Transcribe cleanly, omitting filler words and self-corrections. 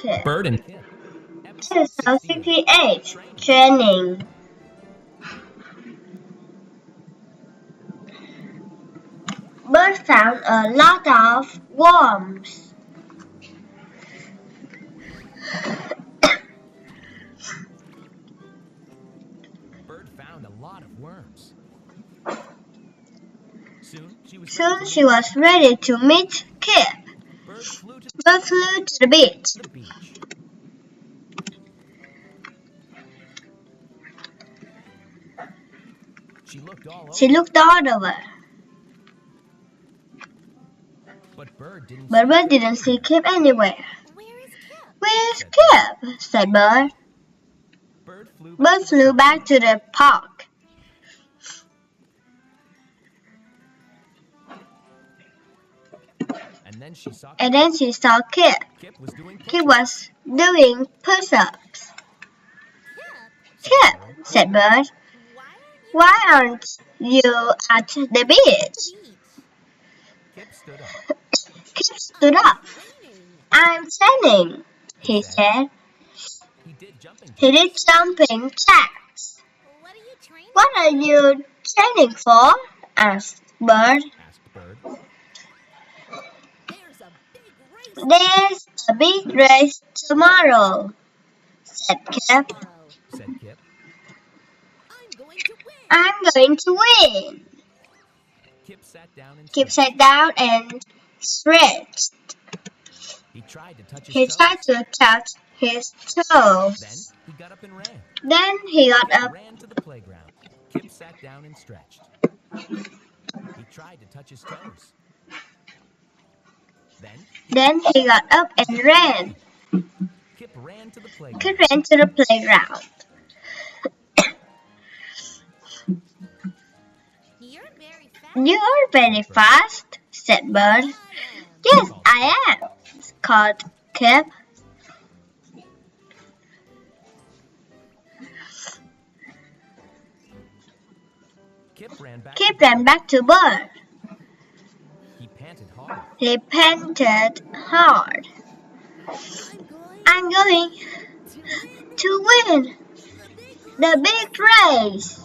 Kip. Bird and Kip. Episode 68. Training. Bird found a lot of worms. Bird found a lot of worms. Soon she was ready to meet Kip. Bird flew to Bird flew to the beach. the beach. She looked all over. But Bird Didn't see Kip anywhere. Where is Kip? Where's Kip? Said Bird. Bird flew back to the park. And then she saw Kip. Kip was doing Kip was doing push-ups. Kip, said Bird, why aren't you at the beach? Kip stood up. Kip stood up. I'm training, he said. He did jumping He did jumping jacks. What are you training? What are you training for? Asked Bird. asked Bird. There's a big race There's a big race tomorrow, said Kip. tomorrow. Said Kip. I'm going to win. I'm going to win. Kip sat down and Kip stretched. sat down and stretched. He tried to touch his He toes. tried to touch his toes. Then he got up and ran. Then he got Kip up. ran to the playground. Kip sat down and stretched. He tried to touch his toes. Then he got up and ran. Kip ran to the playground. Kip ran to the playground. You're very fast. You're very fast, said Bird. Yes, I am, called Kip. Kip ran back to Bird. He panted hard. He panted hard. I'm going to win the big race.